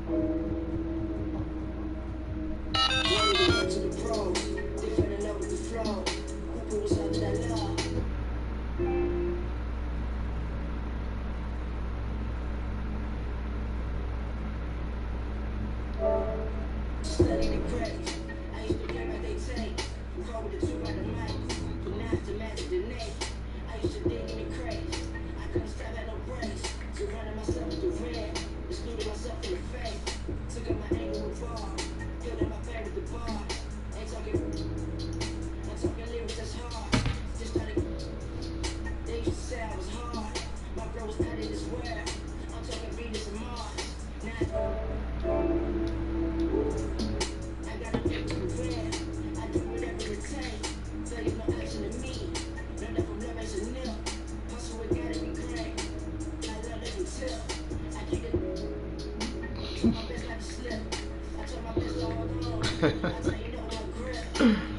To the pros, they fell in love with the flow. Who was all that I love? Study the grades. I used to play by they tape. Call with the two by the mic. But now it's the magic the name. I used to dig in the crates. I couldn't stop at no breaks. Surrounded myself with the red. Excluded myself from the fake. Took up my angle with ball. Filled in my bag with the bar. Ain't talking. I'm talking lyrics that's hard. Just started. They used to say I was hard. My bro was out of this world. I'm talking Venus and Mars. Now I gotta make it real. I do whatever it takes. Tell you no action to me. None of them love makes a nil. Hustle, it gotta be great. I love every tip. I keep it. Try my best not to slip. I try my best to hold on. I tell you no my grip.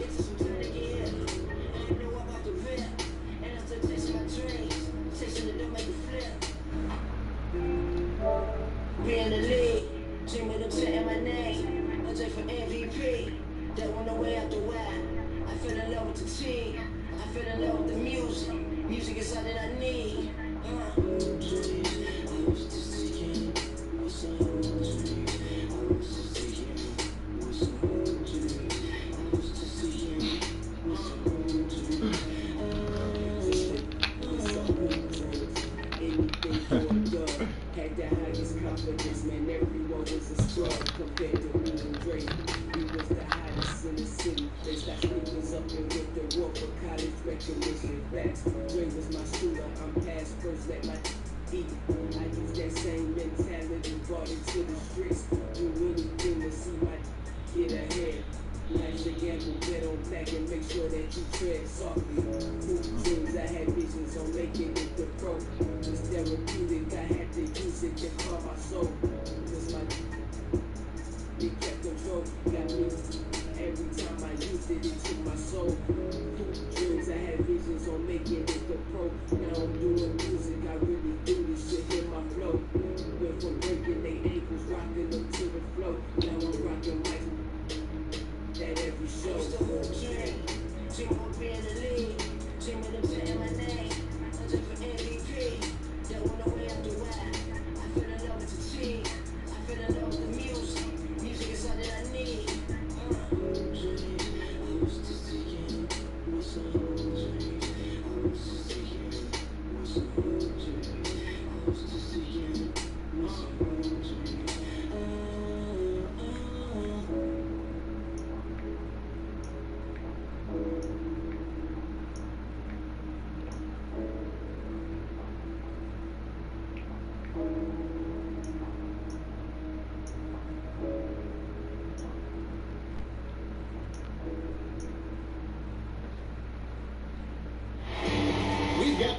It took some time to get here. And you know I'm about to rip. And I'm still chasing my dreams. Chasing the door, make it flip. Be in the league. Dream of them saying my name. OJ for MVP. That one away after why. I fell in love with the team. I fell in love with the music. Music is all that I need. I was just thinking, what's a whole dream? I was just thinking, what's a whole dream? I was just thinking, what's a whole dream? Anything for a dub. Had the highest confidence, man. Everyone was a scrub compared to me and Drake. We was the hottest in the city. They stacked sneakers up and with the war for college recognition. Facts. Dre was my shooter. I'm past first, let my eat. I use that same mentality, brought it to the streets. Do anything to see my get ahead. Life's a gamble, bet on black and make sure that you tread softly. Hoop dreams, I had visions on making it the pro. It's therapeutic, I had to use it to calm my soul. Cause my it kept control, got me. Every time I used it, it took my soul. Hoop dreams, I had visions on making it the pro. Now I'm doing music, I really do this shit in my flow. Went from breaking they ankles, rocking them to the flow. Now I'm rocking mics. That every show. It's the whole dream. Dream of being in the league. Dream of them saying my name. I'm just for MVP. That one away after why. I fell in love with the team. I fell in love with the music. Music is all that I need. I was just thinking, what's a whole dream? I was just thinking, what's a whole dream? I was just thinking, what's a whole dream? We got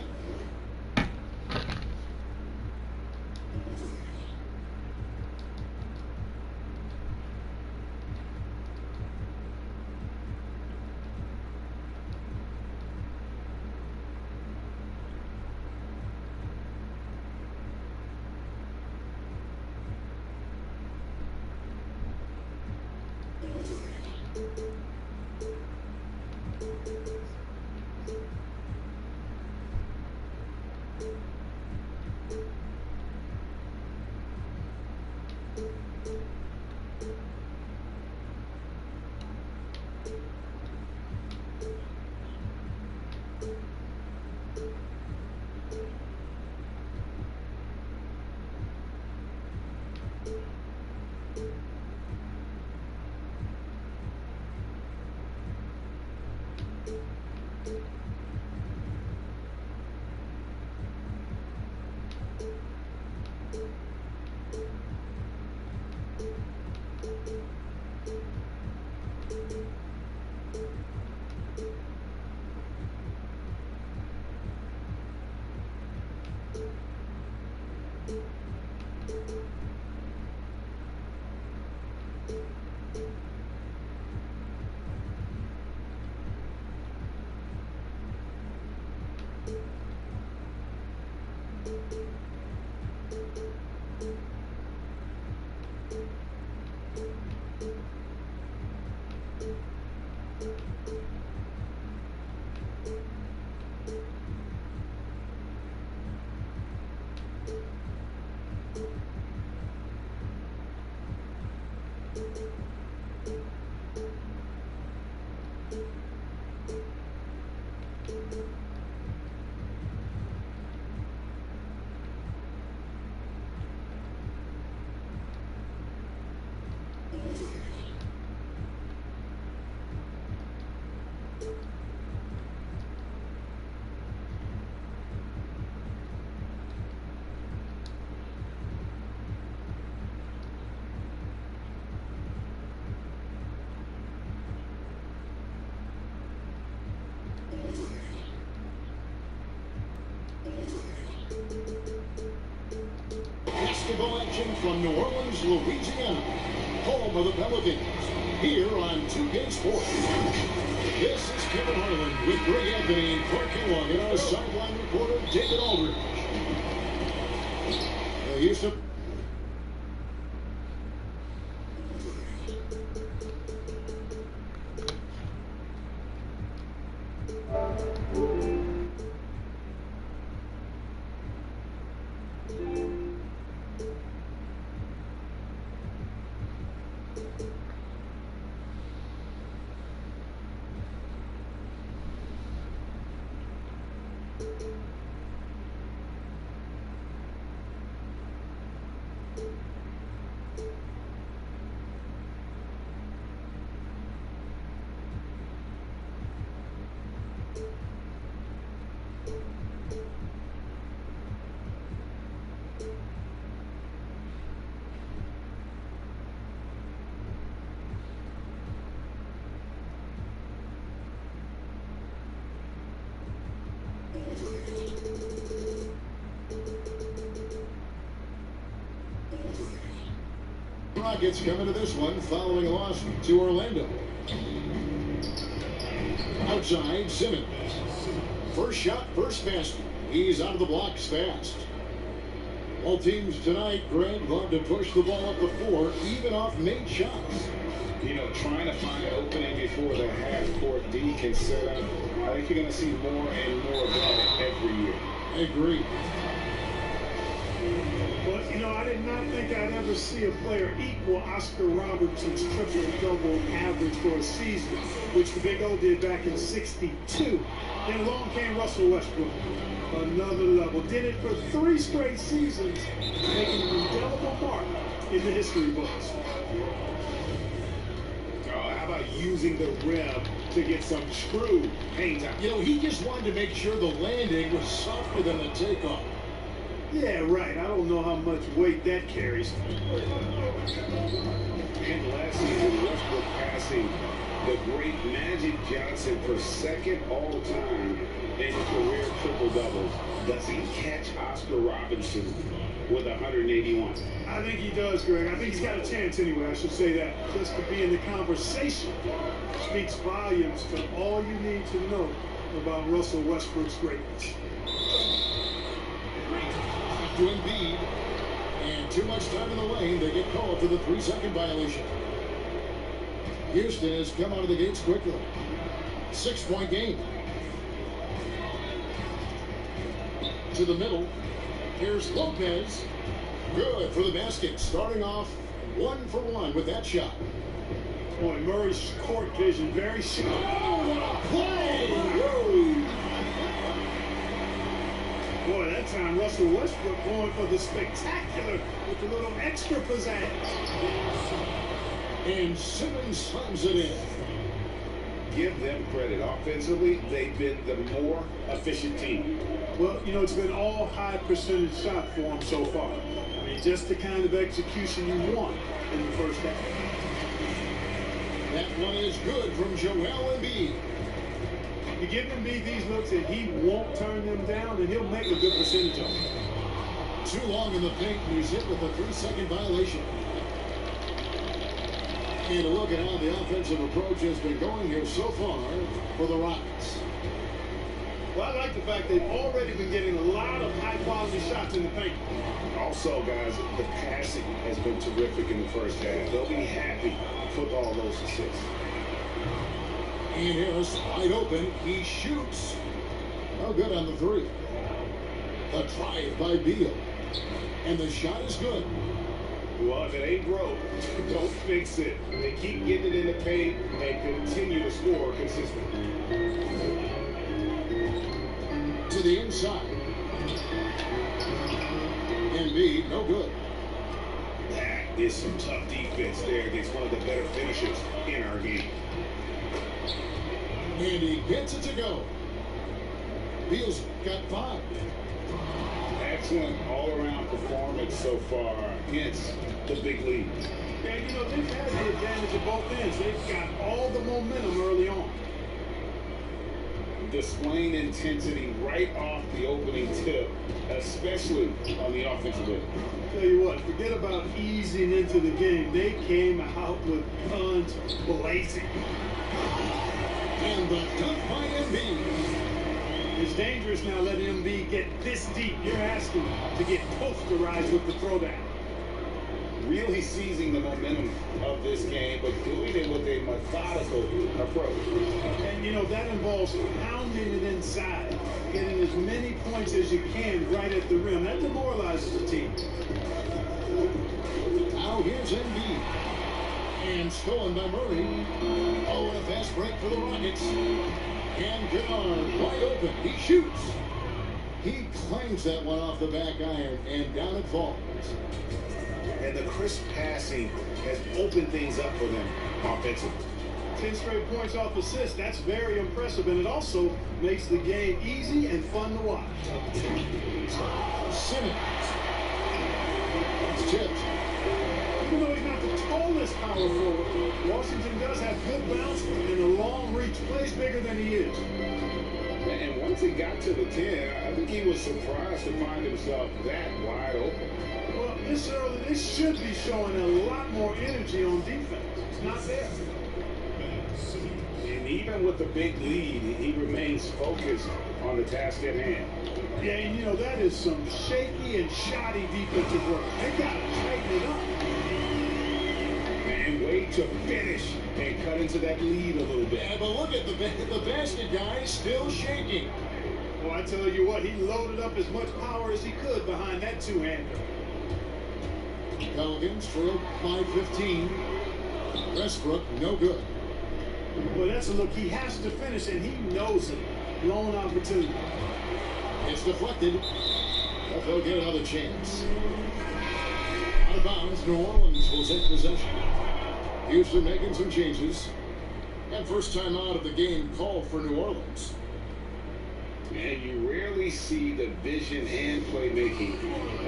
Basketball action from New Orleans, Louisiana, home of the Pelicans, here on 2K Sports. This is Kevin Harlan with Greg Anthony and Clark Kellogg and our sideline reporter, David Aldridge. Houston. Rockets coming to this one following a loss to Orlando. Outside, Simmons. First shot, first basket. He's out of the blocks fast. All teams tonight, Greg, love to push the ball up the floor, even off made shots. You know, trying to find an opening before the half-court D can set up. I think you're going to see more and more of that every year. I agree. But, you know, I did not think I'd ever see a player equal Oscar Robertson's triple-double average for a season, which the Big O did back in '62. Then along came Russell Westbrook. Another level. Did it for 3 straight seasons, making an indelible mark in the history books. How about using the rim to get some true hang time? You know, he just wanted to make sure the landing was softer than the takeoff. Yeah, right. I don't know how much weight that carries. And last season, Westbrook passing the great Magic Johnson for second all-time in career triple-doubles. Does he catch Oscar Robertson with 181? I think he does, Greg. I think he's got a chance anyway, I should say that. Just to be in the conversation speaks volumes to all you need to know about Russell Westbrook's greatness. To Embiid, and too much time in the lane. They get called for the 3-second violation. Houston has come out of the gates quickly. 6-point game. To the middle. Here's Lopez. Good for the basket. Starting off 1 for 1 with that shot. Boy, Murray's court vision very sharp. Oh, what a play! Whoa. Boy, that time Russell Westbrook going for the spectacular with a little extra pizzazz. And Simmons slams it in. Give them credit. Offensively, they've been the more efficient team. Well, you know, it's been all high percentage shot for them so far. I mean, just the kind of execution you want in the first half. That one is good from Joel Embiid. You give Embiid these looks and he won't turn them down, and he'll make a good percentage of them. Too long in the paint, and he's hit with a 3-second violation. And a look at how the offensive approach has been going here so far for the Rockets. Well, I like the fact they've already been getting a lot of high-quality shots in the paint. Also, guys, the passing has been terrific in the first half. They'll be happy with all those assists. And Harris wide open. He shoots. No good on the three. The drive by Beal. And the shot is good. Well, if it ain't broke, don't fix it. They keep getting it in the paint and continue to score consistently. To the inside. Embiid, no good. That is some tough defense there against one of the better finishers in our game. And he gets it to go. Beal's got 5. Excellent all-around performance so far against the big lead. Yeah, you know, they've had the advantage of both ends. They've got all the momentum early on. Displaying intensity right off the opening tip, especially on the offensive end. Tell you what, forget about easing into the game. They came out with guns blazing. And the dunk by Embiid. It's dangerous now letting Embiid get this deep. You're asking to get posterized with the throwdown. Really seizing the momentum of this game, but doing it with a methodical approach. And, you know, that involves pounding it inside, getting as many points as you can right at the rim. That demoralizes the team. Now here's Embiid. And stolen by Murray. Oh, and a fast break for the Rockets. And Kennard wide open. He shoots. He claims that one off the back iron, and down it falls. And the crisp passing has opened things up for them offensively. 10 straight points off assists. That's very impressive, and it also makes the game easy and fun to watch. Simmons. It's tipped. Even though he's not the tallest power forward, Washington does have good bounce and a long reach. Plays bigger than he is. And once he got to the 10, I think he was surprised to find himself that wide open. Well, this early, they should be showing a lot more energy on defense. It's not there. And even with the big lead, he remains focused on the task at hand. Yeah, and you know, that is some shaky and shoddy defensive work. They got to tighten it up. And wait to finish and cut into that lead a little bit. Yeah, but look at the basket guy still shaking. Well, I tell you what, he loaded up as much power as he could behind that two-hander. Pelicans trail by 15. Westbrook, no good. Well, that's a look. He has to finish, and he knows it. Blown opportunity. It's deflected, but they'll get another chance. Out of bounds, New Orleans will take possession. Houston making some changes. And first time out of the game called for New Orleans. And you rarely see the vision and playmaking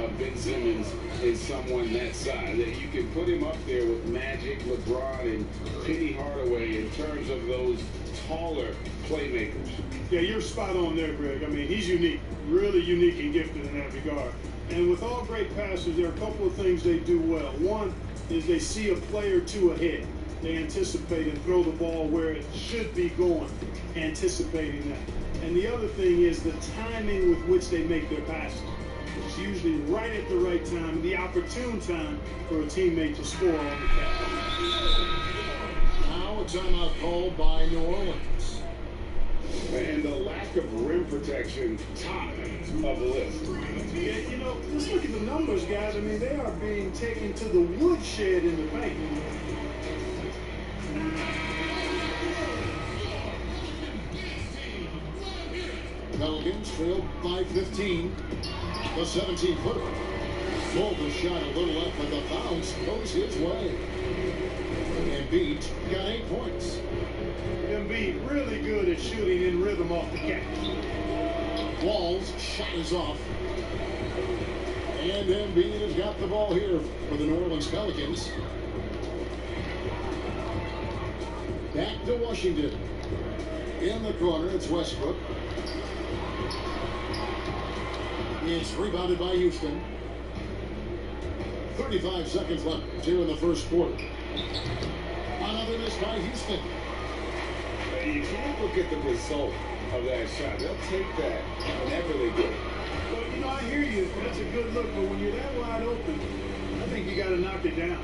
of Ben Simmons in someone that size. That you can put him up there with Magic, LeBron, and Penny Hardaway in terms of those taller playmakers. Yeah, you're spot on there, Greg. I mean, he's unique, really unique and gifted in that regard. And with all great passers, there are a couple of things they do well. One is they see a play or two ahead. They anticipate and throw the ball where it should be going, anticipating that. And the other thing is the timing with which they make their passes. It's usually right at the right time, the opportune time for a teammate to score on the catch. Now a timeout called by New Orleans. And the lack of rim protection, top of the list. Yeah, you know, just look at the numbers, guys. I mean, they are being taken to the woodshed in the paint. Pelicans trail by 15. The 17-footer. Mulder shot a little up, but the bounce goes his way. Embiid got 8 points. Embiid really good at shooting in rhythm off the catch. Wall's shot is off. And Embiid has got the ball here for the New Orleans Pelicans. Back to Washington. In the corner, it's Westbrook. It's rebounded by Houston. 35 seconds left here in the first quarter. Another miss by Houston. You can't look at the result of that shot. They'll take that whenever they get it. Well, you know, I hear you. That's a good look, but when you're that wide open, I think you got to knock it down.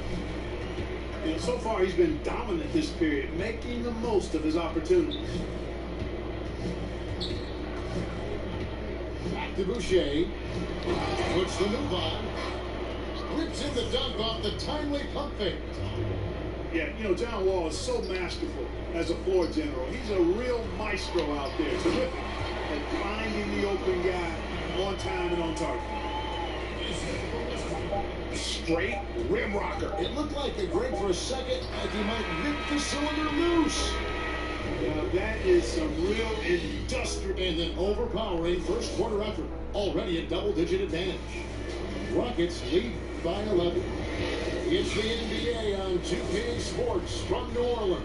You know, so far he's been dominant this period, making the most of his opportunities. Back to Boucher. Puts the move on. Rips in the dunk off the timely pump fake. Yeah, you know, John Wall is so masterful as a floor general. He's a real maestro out there. Terrific at finding the open guy on time and on target. Straight rim rocker. It looked like the Greg for a second, like he might rip the cylinder loose. Now that is some real industrial. And an overpowering first quarter effort. Already a double-digit advantage. Rockets lead by 11. It's the NBA on 2K Sports from New Orleans.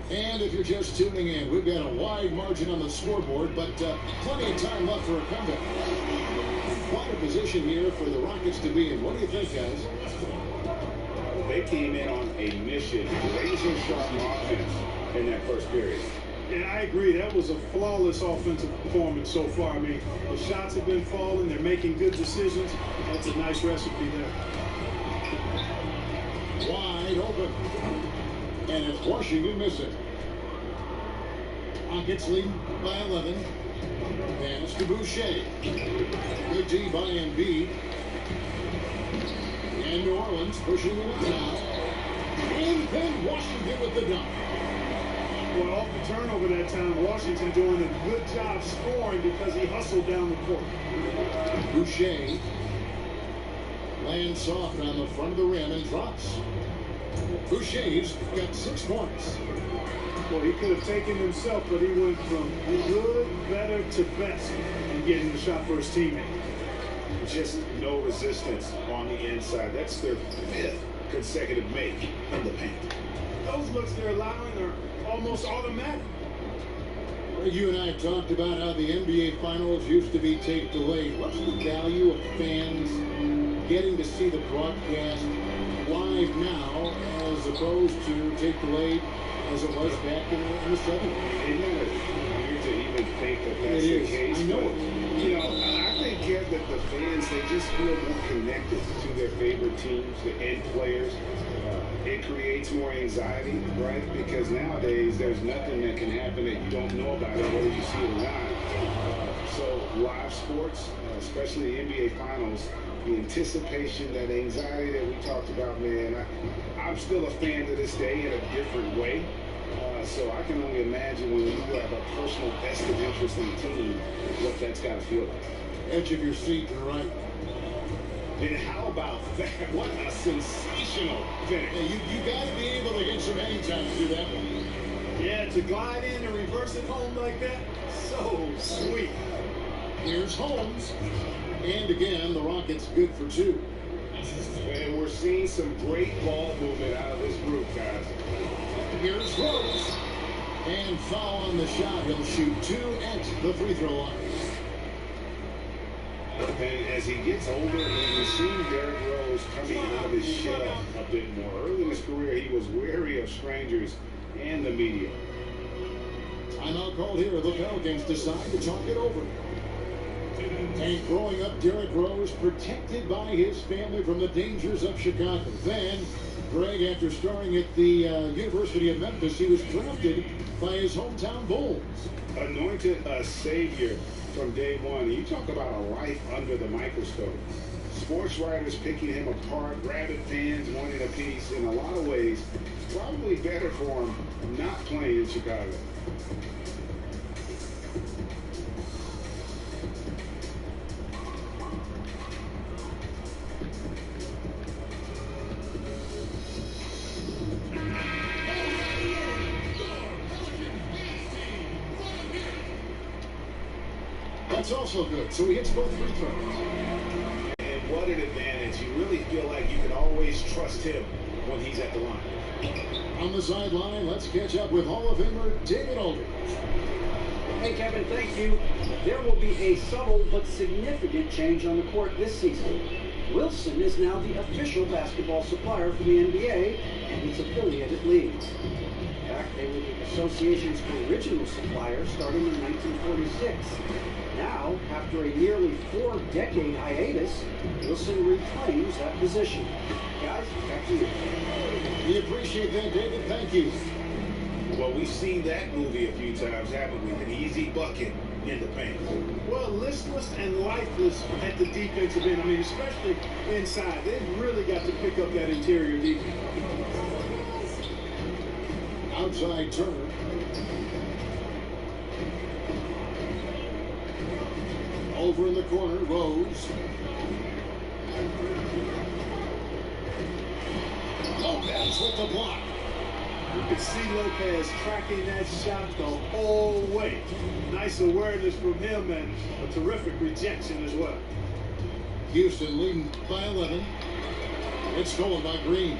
And if you're just tuning in, we've got a wide margin on the scoreboard, but plenty of time left for a comeback. Quite a position here for the Rockets to be in. What do you think, guys? They came in on a mission, razor-sharp offense in that first period. Yeah, I agree. That was a flawless offensive performance so far. I mean, the shots have been falling. They're making good decisions. That's a nice recipe there. Wide open. And it's Washington missing. Rockets lead by 11. Pass to Boucher. Good D by Embiid. And New Orleans pushing it up now. And then Washington with the dunk. Well, off the turnover that time, Washington doing a good job scoring because he hustled down the court. Boucher lands soft on the front of the rim and drops. Boucher's got 6 points. Well, he could have taken himself, but he went from good, better to best in getting the shot for his teammate. Just no resistance on the inside. That's their 5th consecutive make in the paint. Those looks they're allowing are almost automatic. You and I talked about how the NBA Finals used to be tape delayed. What's the value of fans getting to see the broadcast live now as opposed to tape delayed as it was back in the 70s? Isn't it weird to even think that that's the case? I know but, it. you know, I think that the fans, they just feel more connected to their favorite teams and players. It creates more anxiety, right? Because nowadays there's nothing that can happen that you don't know about it, whether you see it or not. So live sports, especially the NBA Finals, the anticipation, that anxiety that we talked about, man, I'm still a fan to this day in a different way. So I can only imagine when you have a personal vested interest in the team, what that's got to feel like. Edge of your seat to the right. And how about that? What a sensational finish. Yeah, you got to be able to get some hang time to do that one. Yeah, to glide in and reverse it home like that, so sweet. Here's Holmes. And again, the Rockets good for 2. And we're seeing some great ball movement out of this group, guys. Here's Rose. And foul on the shot. He'll shoot 2 at the free throw line. And as he gets older, we've seen Derrick Rose coming out of his shell a bit more. Early in his career, he was wary of strangers and the media. Timeout called here. The Pelicans decide to talk it over. And growing up, Derrick Rose protected by his family from the dangers of Chicago. Then, Greg, after starting at the University of Memphis, he was drafted by his hometown Bulls. Anointed a savior from day one. You talk about a life under the microscope. Sports writers picking him apart, rabid fans wanting a piece. In a lot of ways, probably better for him not playing in Chicago. That's also good. So he hits both free throws. And what an advantage. You really feel like you can always trust him when he's at the line. On the sideline, let's catch up with Hall of Famer David Aldridge. Hey, Kevin, thank you. There will be a subtle but significant change on the court this season. Wilson is now the official basketball supplier for the NBA and its affiliated leagues. fact, they were the association's original supplier starting in 1946. Now, after a nearly 4-decade hiatus, Wilson reclaims that position. Guys, back to you. We appreciate that, David. Thank you. Well, we've seen that movie a few times, haven't we? An easy bucket in the paint. Well, listless and lifeless at the defensive end. I mean, especially inside. They've really got to pick up that interior defense. Outside Turner. Over in the corner, Rose. Lopez with the block. You can see Lopez tracking that shot the whole way. Nice awareness from him and a terrific rejection as well. Houston leading by 11. It's stolen by Green.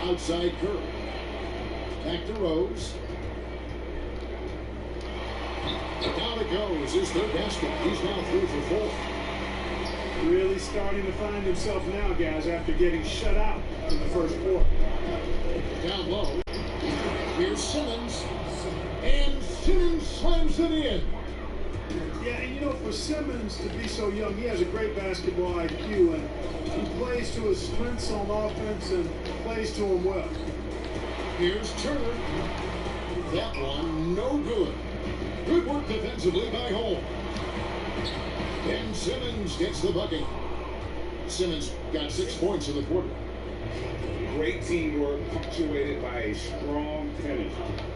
Outside Curry. Back to Rose. Down it goes. His third basket. He's now 3 for 4. Really starting to find himself now, guys, after getting shut out in the first quarter. Down low. Here's Simmons. And Simmons slams it in. Yeah, and you know, for Simmons to be so young, he has a great basketball IQ, and he plays to his strengths on offense and plays to him well. Here's Turner. That one, no good. Good work defensively by Holmes. And Simmons gets the bucket. Simmons got 6 points in the quarter. Great teamwork punctuated by a strong finish.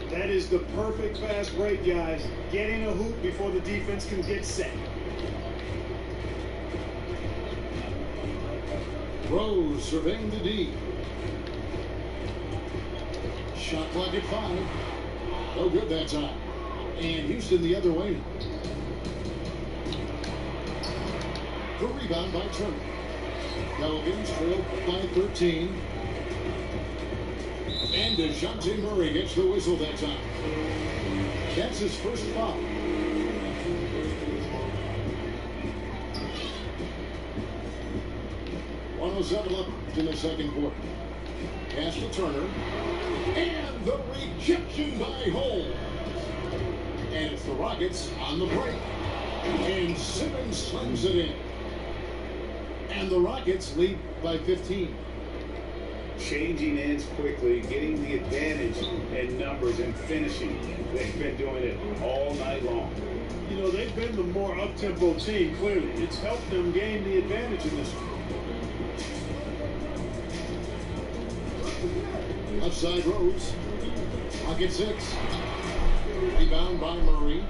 That is the perfect fast break, guys. Getting a hoop before the defense can get set. Rose surveying the D. Shot clock at 5. No good that time. And Houston the other way. The rebound by Turner. Pelicans trail by 13. And DeJounte Murray gets the whistle that time. That's his first foul. Left in the second quarter. Pass to Turner. And the rejection by Holmes. And it's the Rockets on the break. And Simmons slams it in. And the Rockets lead by 15. Changing ends quickly, getting the advantage in numbers and finishing. They've been doing it all night long. You know, they've been the more up-tempo team, clearly. It's helped them gain the advantage in this one. Outside Rose. Pocket 6. Rebound by Murray.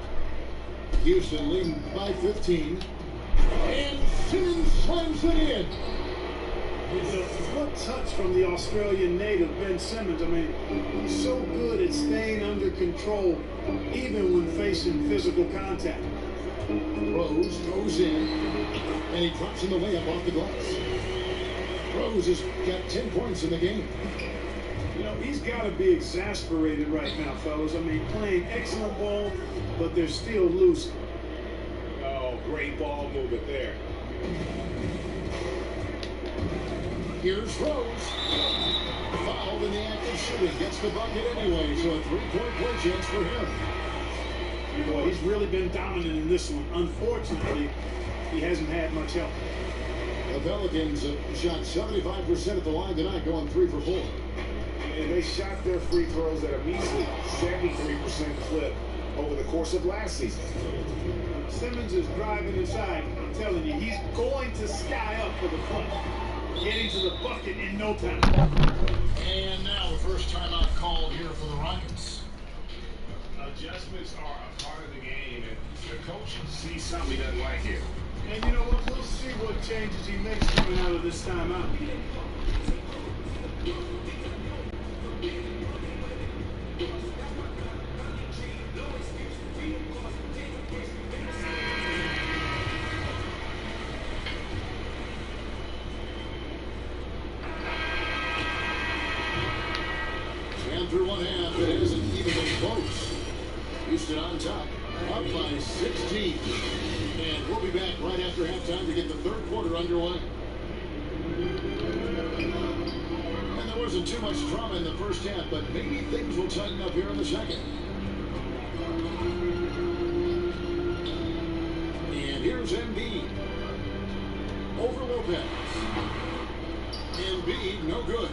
Houston leading by 15. And Simmons slams it in. It's a foot touch from the Australian native, Ben Simmons. I mean, he's so good at staying under control, even when facing physical contact. Rose goes in, and he drops in the layup off the glass. Rose has got 10 points in the game. You know, he's got to be exasperated right now, fellas. I mean, playing excellent ball, but they're still losing. Oh, great ball movement there. Here's Rose. Fouled in the act of shooting. Gets the bucket anyway, so a 3-point play chance for him. Boy, he's really been dominant in this one. Unfortunately, he hasn't had much help. The Pelicans shot 75% at the line tonight, going 3 for 4. And they shot their free throws at a measly 73% clip over the course of last season. Simmons is driving inside. I'm telling you, he's going to sky up for the fun. Getting to the bucket in no time. And now the first timeout called here for the Rockets. Adjustments are a part of the game, and the coach sees something he doesn't like here. And you know what? We'll see what changes he makes coming out of this timeout. Through one half, it hasn't even been close. Houston on top, up by 16. And we'll be back right after halftime to get the third quarter underway. And there was a too much drama in the first half, but maybe things will tighten up here in the second. And here's Embiid. Over Lopez. Embiid, no good.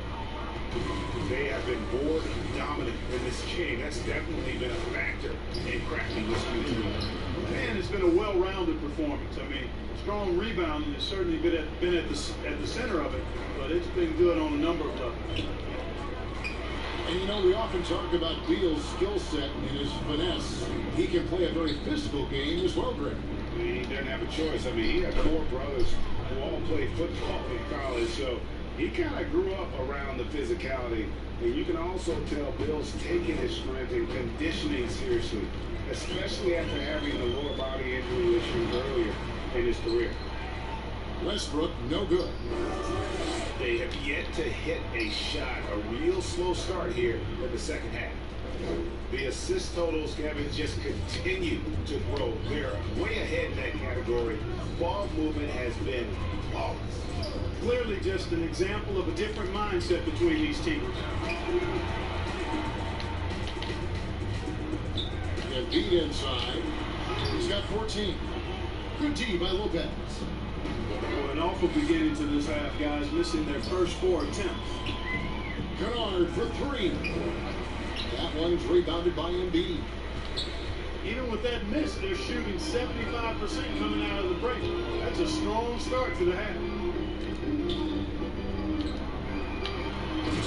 They have been board dominant in this game. That's definitely been a factor in cracking this game. Man, it's been a well-rounded performance. I mean, strong rebounding has certainly been at the center of it, but it's been good on a number of levels. And you know, we often talk about Beal's skill set and his finesse. He can play a very physical game as well, Greg. He didn't have a choice. I mean, he had 4 brothers who all played football in college, so he kind of grew up around the physicality. And you can also tell Bill's taking his strength and conditioning seriously, especially after having the lower body injury issues earlier in his career. Westbrook, no good. They have yet to hit a shot. A real slow start here in the second half. The assist totals, Kevin, just continue to grow. They're way ahead in that category. Ball movement has been flawless. Clearly just an example of a different mindset between these teams. Embiid inside. He's got 14. Good D by Lopez. Well, an awful beginning to this half, guys, missing their first 4 attempts. Kennard for 3. That one's rebounded by Embiid. Even with that miss, they're shooting 75% coming out of the break. That's a strong start to the half.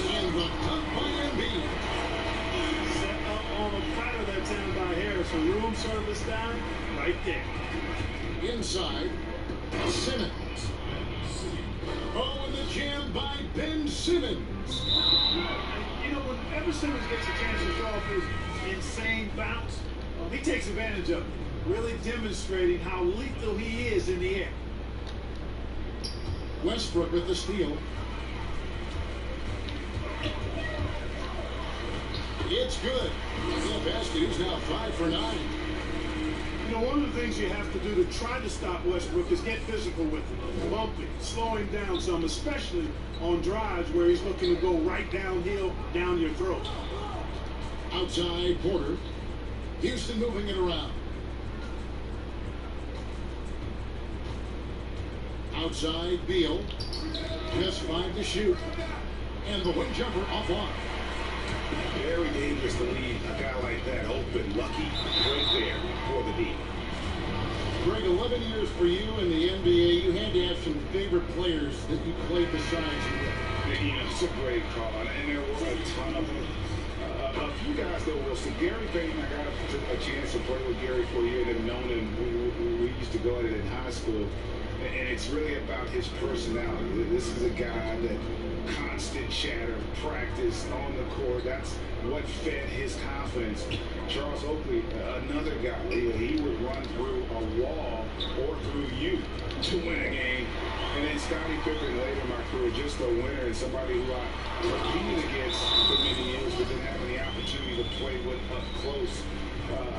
And the dunk by Embiid. Set up on a platter that time by Harrison. Room service down right there. Inside, Simmons. Oh, and the jam by Ben Simmons. You know, whenever Simmons gets a chance to show off his insane bounce, he takes advantage of it, really demonstrating how lethal he is in the air. Westbrook with the steal. It's good. The basket is now 5 for 9. You know, one of the things you have to do to try to stop Westbrook is get physical with him, bumping, slowing down some, especially on drives where he's looking to go right downhill, down your throat. Outside Porter. Houston moving it around. Outside Beal. Just 5 to shoot. And the wing jumper offline. Very dangerous to leave a guy like that open. Lucky right there for the D. Greg, 11 years for you in the NBA. You had to have some favorite players that you played besides you. You know, it's a great call, and there were a ton of them. A few guys that will. So Gary Payton, I got a chance to play with Gary for a year and have known him. We used to go at it in high school. And it's really about his personality. This is a guy that constant chatter, practice on the court. That's what fed his confidence. Charles Oakley, another guy, he would run through a wall or through you to win a game. And then Scottie Pippen later in my career, just a winner and somebody who I competed against for many years, but didn't have any opportunity to play with up close.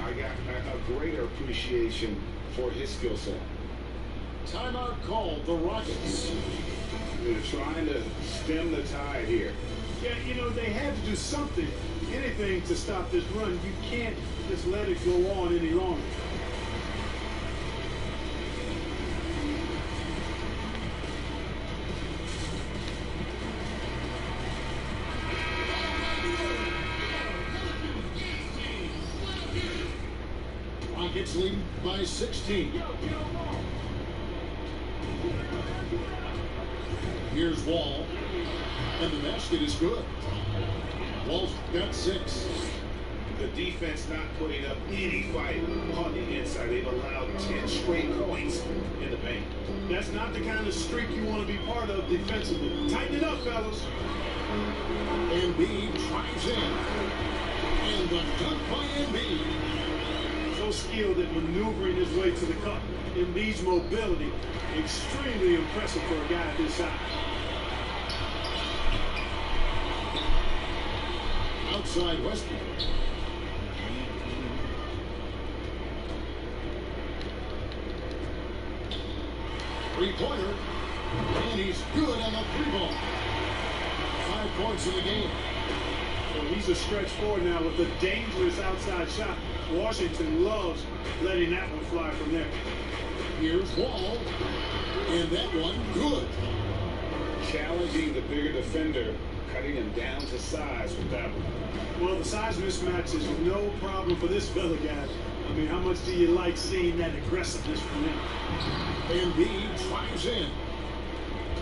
I got a greater appreciation for his skill set. Timeout called the Rockets. They're trying to stem the tide here. Yeah, you know, they had to do something, anything to stop this run. You can't just let it go on any longer. Rockets lead by 16. Here's Wall, and the basket is good. Wall's got 6. The defense not putting up any fight on the inside. They've allowed 10 straight points in the paint. That's not the kind of streak you want to be part of defensively. Tighten it up, fellas. Embiid drives in, and the dunk by Embiid. So skilled at maneuvering his way to the cup. Embiid's mobility, extremely impressive for a guy at this size. Outside Westbrook. Three-pointer, and he's good on the 3-ball. 5 points in the game. So he's a stretch forward now with a dangerous outside shot. Washington loves letting that one fly from there. Here's Wall, and that one good. Challenging the bigger defender, cutting him down to size with that one. Well, the size mismatch is no problem for this fella, guys. I mean, how much do you like seeing that aggressiveness from him? Embiid drives in.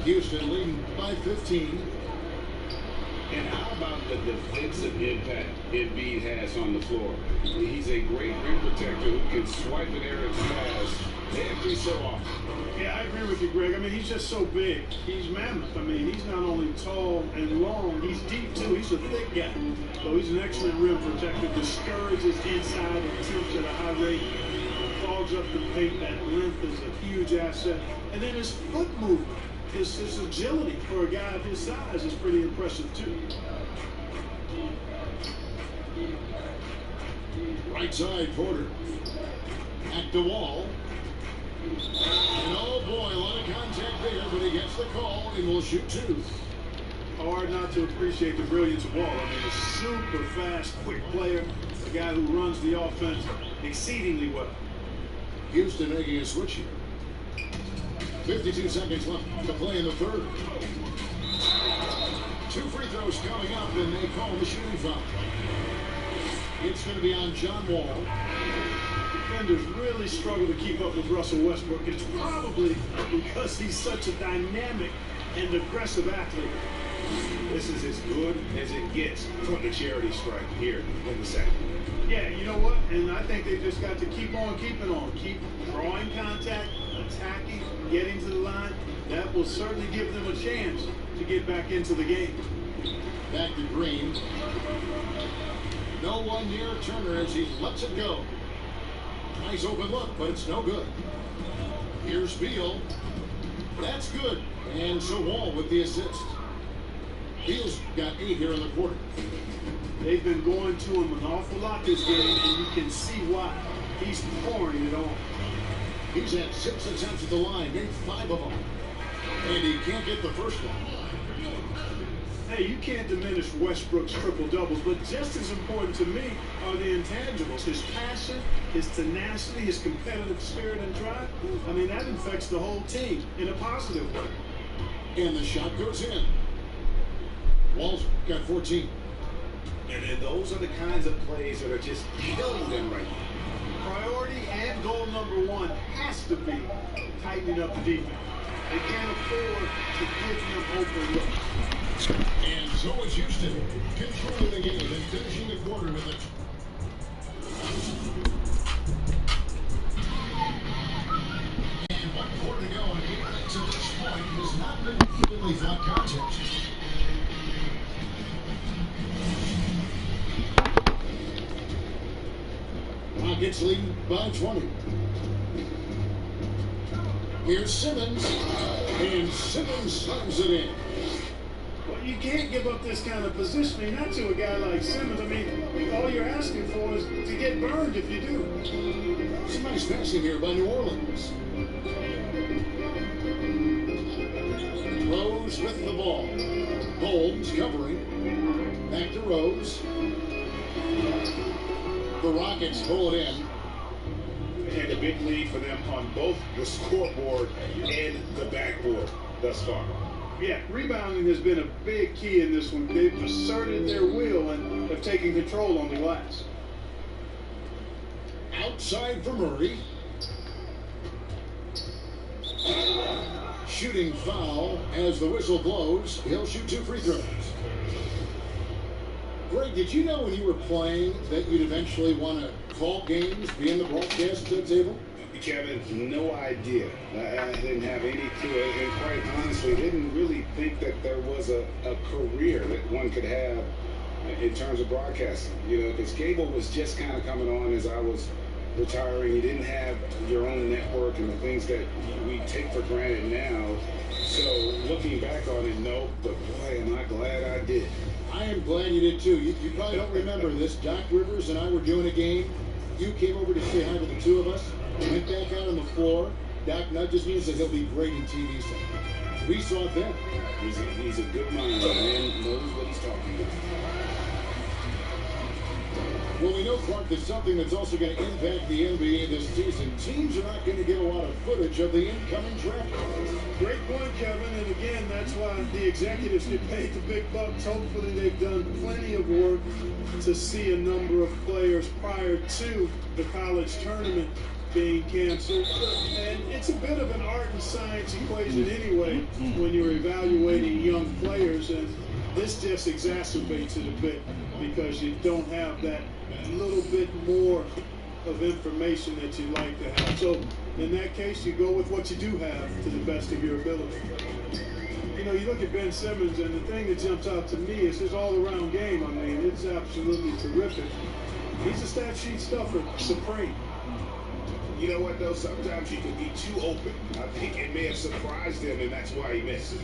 Houston leading by 15. And how about the defensive impact Embiid has on the floor? He's a great rim protector who can swipe an errant pass every so often. Yeah, I agree with you, Greg. I mean, he's just so big. He's mammoth. I mean, he's not only tall and long, he's deep, too. He's a thick guy. So he's an excellent rim protector. Discourages inside attempts at a high rate. Clogs up the paint. That length is a huge asset. And then his foot movement. His agility for a guy of his size is pretty impressive, too. Right side, Porter. At the Wall. And oh boy, a lot of contact there, but he gets the call and will shoot 2. Hard not to appreciate the brilliance of Wall. I mean, a super fast, quick player. A guy who runs the offense exceedingly well. Houston making a switch here. 52 seconds left to play in the third. 2 free throws coming up, and they call the shooting foul. It's going to be on John Wall. Defenders really struggle to keep up with Russell Westbrook. It's probably because he's such a dynamic and aggressive athlete. This is as good as it gets from the charity strike here in the second. Yeah, you know what? And I think they just got to keep on keeping on. Keep drawing contact, attacking, getting to the line. That will certainly give them a chance to get back into the game. Back to Green. No one near Turner as he lets it go. Nice open look, but it's no good. Here's Beal. That's good. And so Wall with the assist. Beal's got 8 here in the quarter. They've been going to him an awful lot this game, and you can see why. He's pouring it on. He's had 6 attempts at the line, made 5 of them. And he can't get the first one. Hey, you can't diminish Westbrook's triple-doubles, but just as important to me are the intangibles. His passion, his tenacity, his competitive spirit and drive. I mean, that infects the whole team in a positive way. And the shot goes in. Wall's got 14. And then those are the kinds of plays that are just killing them right now. Priority and goal number 1 has to be tightening up the defense. They can't afford to give him open looks. And so is Houston, controlling the game and finishing the quarter with it. And 1 quarter to go, and to this point has not been evenly fought contest. Rockets leading by 20. Here's Simmons, and Simmons slams it in. Well, you can't give up this kind of positioning, not to a guy like Simmons. I mean, all you're asking for is to get burned if you do. Some nice passing here by New Orleans. Rose with the ball. Holmes covering. Back to Rose. The Rockets pull it in. And a big lead for them on both the scoreboard and the backboard thus far. Yeah, rebounding has been a big key in this one. They've asserted their will and have taken control on the glass. Outside for Murray. Shooting foul as the whistle blows. He'll shoot 2 free throws. Greg, did you know when you were playing that you'd eventually want to call games, be in the broadcast table? Kevin, no idea. I didn't have any clue, and quite honestly, didn't really think that there was a career that one could have in terms of broadcasting. You know, because cable was just kind of coming on as I was retiring. You didn't have your own network and the things that we take for granted now. So looking back on it, no, but boy, am I glad I did. I am glad you did too. You probably don't remember this. Doc Rivers and I were doing a game. You came over to say hi to the 2 of us. Went back out on the floor. Doc Nutt just means that he'll be great in TV someday. We saw it then. He's a good mind, man. Knows what he's talking about. Well, we know, Clark, there's something that's also going to impact the NBA this season. Teams are not going to get a lot of footage of the incoming draft. Great point, Kevin. And again, that's why the executives get paid the big bucks. Hopefully they've done plenty of work to see a number of players prior to the college tournament being canceled. And it's a bit of an art and science equation anyway when you're evaluating young players. And this just exacerbates it a bit because you don't have that little bit more of information that you like to have. So in that case, you go with what you do have to the best of your ability. You know, you look at Ben Simmons, and the thing that jumps out to me is his all-around game. I mean, it's absolutely terrific. He's a stat sheet stuffer, supreme. You know what, though? Sometimes you can be too open. I think it may have surprised him, and that's why he missed.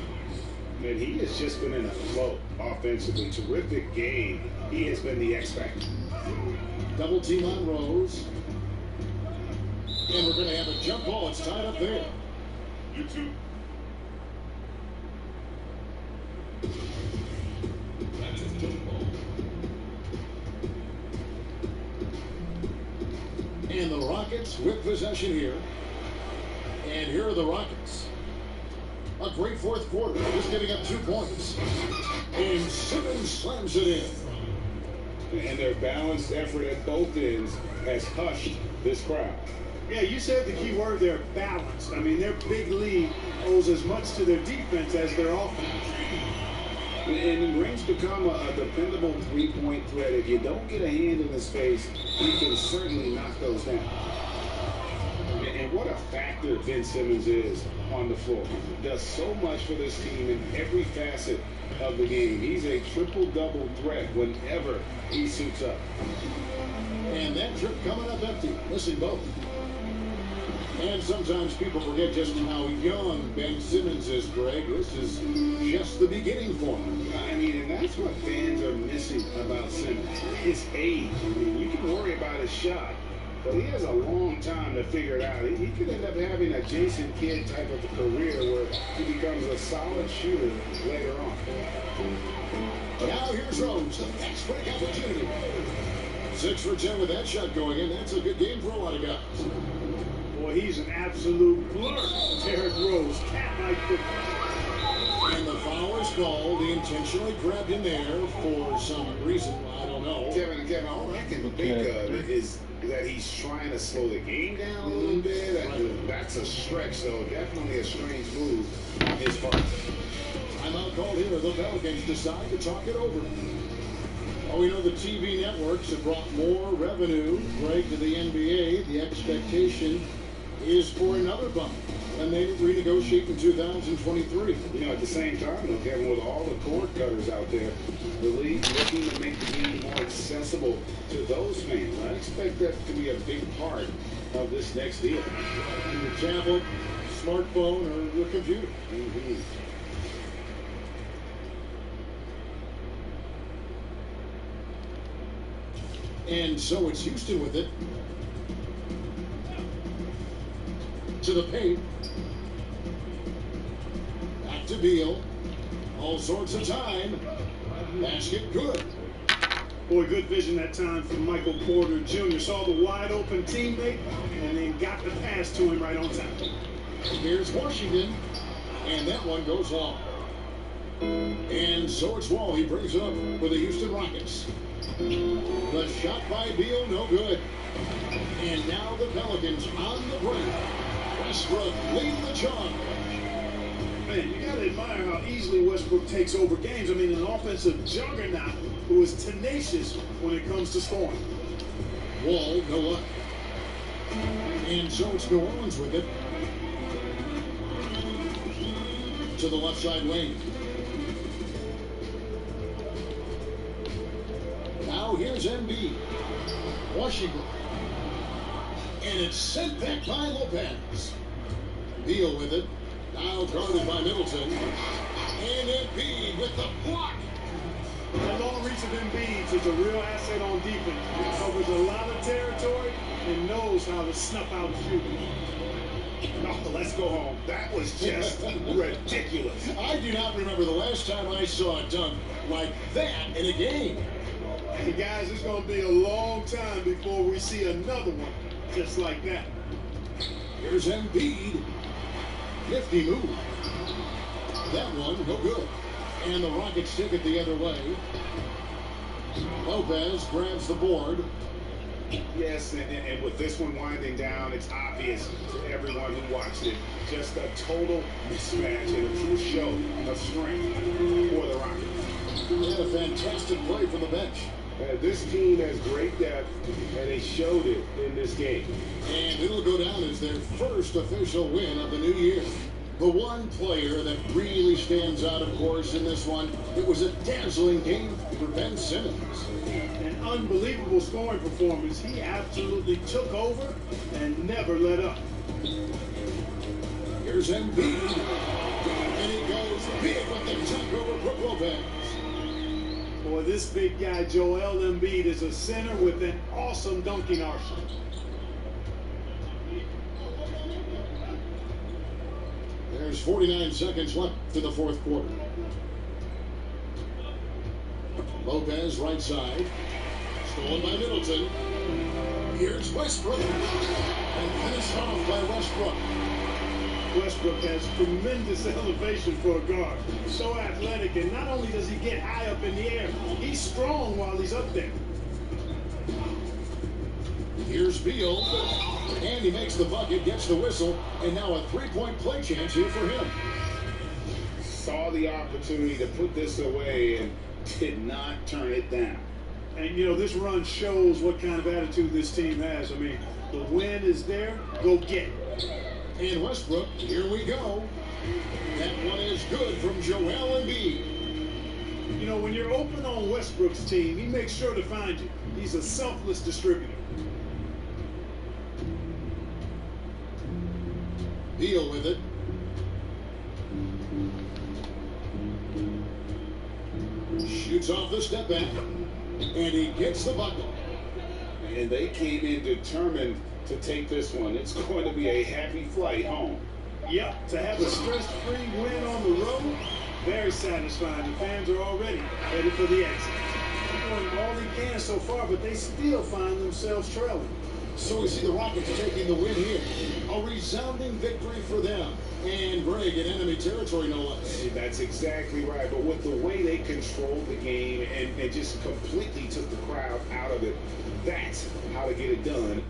Man, he has just been in a flow offensively. Terrific game. He has been the X factor. Double team on Rose. And we're going to have a jump ball. It's tied up there. And the Rockets with possession here. And here are the Rockets. A great fourth quarter, just giving up 2 points. And Simmons slams it in. And their balanced effort at both ends has hushed this crowd. Yeah, you said the key word there, balanced. I mean, their big lead owes as much to their defense as their offense. And Green's become a dependable three-point threat. If you don't get a hand in his face, he can certainly knock those down. And what a factor Ben Simmons is on the floor. Does so much for this team in every facet of the game. He's a triple-double threat whenever he suits up. And that trip coming up empty. Missing both. And sometimes people forget just how young Ben Simmons is, Greg. This is just the beginning for him. I mean, and that's what fans are missing about Simmons. His age. I mean, you can worry about his shot, but he has a long time to figure it out. He could end up having a Jason Kidd type of career where he becomes a solid shooter later on. Now here's Rose, the next break opportunity. 6 for 10 with that shot going in. That's a good game for a lot of guys. Boy, he's an absolute blur. Derrick Rose, cat-like football. And the foul is called. He intentionally grabbed him there for some reason. I don't know. Kevin, all I can think of is that he's trying to slow the game down a little bit. Right. That's a stretch, though. Definitely a strange move on his part. Timeout called here. The Pelicans decide to talk it over. Oh, we know the TV networks have brought more revenue, Greg, to the NBA. The expectation is for another bump when they renegotiate in 2023. You know, at the same time, though, Kevin, with all the cord cutters out there, the league looking to make the game more accessible to those fans. I expect that to be a big part of this next deal. Your tablet, smartphone, or your computer. Mm-hmm. And so it's Houston with it. To the paint. Back to Beal. All sorts of time. Basket good. Boy, good vision that time from Michael Porter Jr. Saw the wide open teammate and then got the pass to him right on time. Here's Washington. And that one goes long. And so it's Wall. He brings it up for the Houston Rockets. The shot by Beal, no good. And now the Pelicans on the break. Westbrook leading the charge. Man, you got to admire how easily Westbrook takes over games. I mean, an offensive juggernaut who is tenacious when it comes to scoring. Wall, no luck. And so it's New Orleans with it. To the left side wing. Now here's Embiid. Washington. And it's sent back by Lopez. Beal with it. Now guarded by Middleton. And Embiid with the block. The long reach of Embiid is a real asset on defense. He covers a lot of territory and knows how to snuff out shooting. Oh, let's go home. That was just ridiculous. I do not remember the last time I saw a dunk like that in a game. Hey guys, it's going to be a long time before we see another one just like that. Here's Embiid. Nifty move. That one, no good. And the Rockets take it the other way. Lopez grabs the board. Yes, and with this one winding down, it's obvious to everyone who watched it. Just a total mismatch and a true show of strength for the Rockets. He had a fantastic play from the bench. This team has great depth, and they showed it in this game. And it'll go down as their first official win of the new year. The one player that really stands out, of course, in this one, it was a dazzling game for Ben Simmons. An unbelievable scoring performance. He absolutely took over and never let up. Here's Embiid. And he goes big with the dunk over Brook Lopez. Boy, this big guy, Joel Embiid, is a center with an awesome dunking arsenal. There's 49 seconds left in the fourth quarter. Lopez right side. Stolen by Middleton. Here's Westbrook. And finished off by Westbrook. Westbrook has tremendous elevation for a guard. So athletic, and not only does he get high up in the air, he's strong while he's up there. Here's Beal. And he makes the bucket, gets the whistle, and now a three-point play chance here for him. Saw the opportunity to put this away and did not turn it down. And, you know, this run shows what kind of attitude this team has. I mean, the win is there, go get it. And Westbrook, here we go. That one is good from Joel Embiid. You know, when you're open on Westbrook's team, he makes sure to find you. He's a selfless distributor. Beal with it. Shoots off the step back. And he gets the bucket. And they came in determined to take this one. It's going to be a happy flight home. Yep, to have a stress-free win on the road, very satisfying. The fans are already ready for the exit. Doing all they can so far, but they still find themselves trailing. So we see the Rockets taking the win here. A resounding victory for them. And Greg in enemy territory, no less. That's exactly right. But with the way they controlled the game and just completely took the crowd out of it, that's how to get it done.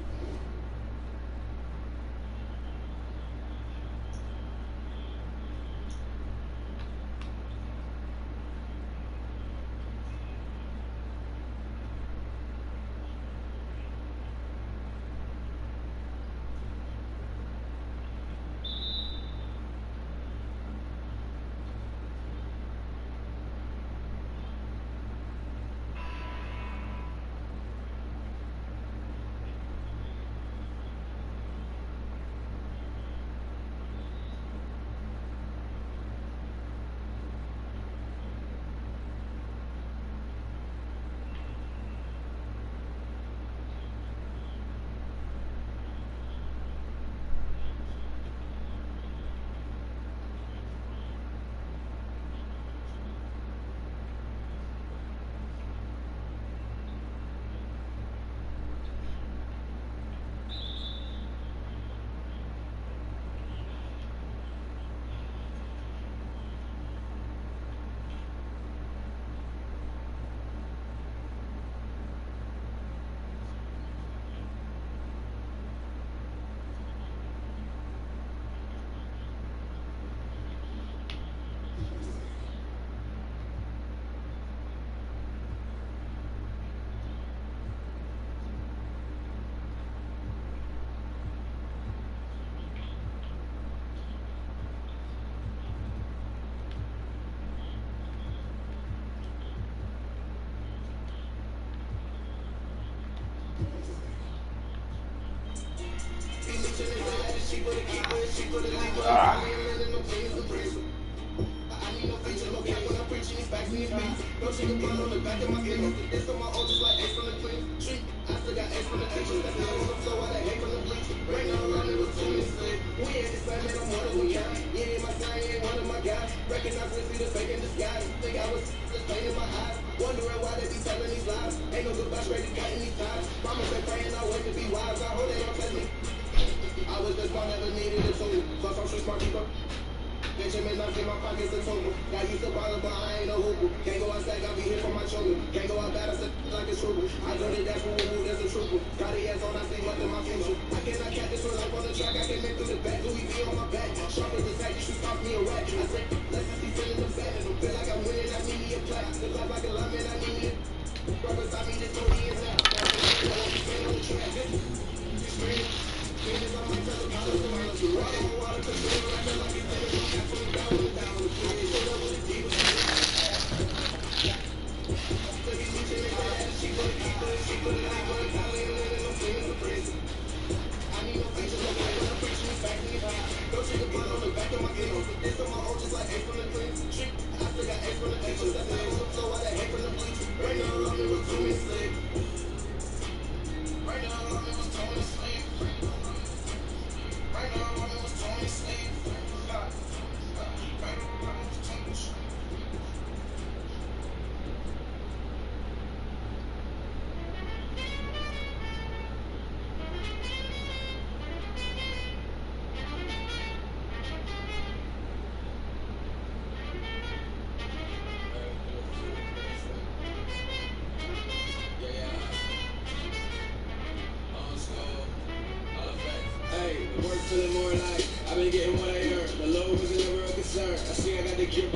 Right now, I'm it was too many. We ain't the same, man, I'm one of a kind. You ain't my sign, you ain't one of my guys. Recognize we see the fake in disguise. Think I was just pain in my eyes. Wondering why they be telling these lies. Ain't no goodbye, straight to cutting these ties. Mama said praying, I wait to be wise. I hope they don't test me. I was just born, never needed a tool. Plus, I'm street smart people. Benjamin, I'm in my pockets and total. Got used to bother, but I ain't no hooper. Can't go outside, got me here for my children. Can't go out bad, I said like a trooper. I know that that's who we move as a trooper. Got the ass on, I see nothing my future. I cannot catch this one life on the track. I came in through the back, Louis V on my back. Sharp as the sack, you should stop me a rat. I said, let's just see feeling the fat. Feel like I'm winning, I need me a clap. Look life like a lineman, I need me a right beside me, this 40 years now. On the track, you scream. Fingers on my toe, I don't know how to ride on water, cause we're like a lucky thing. Work feeling more like I've been getting what I earned. The low wasn't never a concern. I see I got the grip.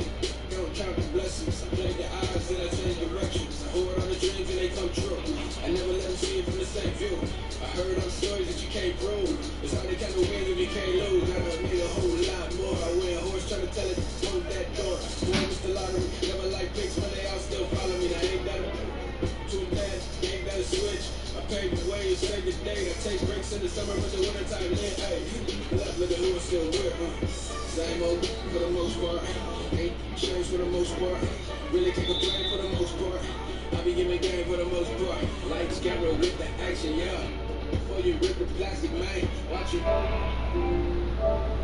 Don't count the blessings. I played the odds and I changed directions. I hold on the dreams and they come true. I never let them see it from the same view. I heard on stories that you can't prove. It's only kind of win if you can't lose. I done made a whole lot more. I wear a horse trying to tell it, close that door. Boy, Mr. Lottery, never like picks, but they all still follow me. Now ain't that too bad, ain't that a switch. I paved the way and saved the day. I take breaks in the summer, but the winter time, yeah, hey. Look at who is still with, Same old for the most part. Ain't changed for the most part. Really can't complain for the most part. I be giving game for the most part. Lights, camera, with the action, yeah. Before you rip the plastic, man, watch it.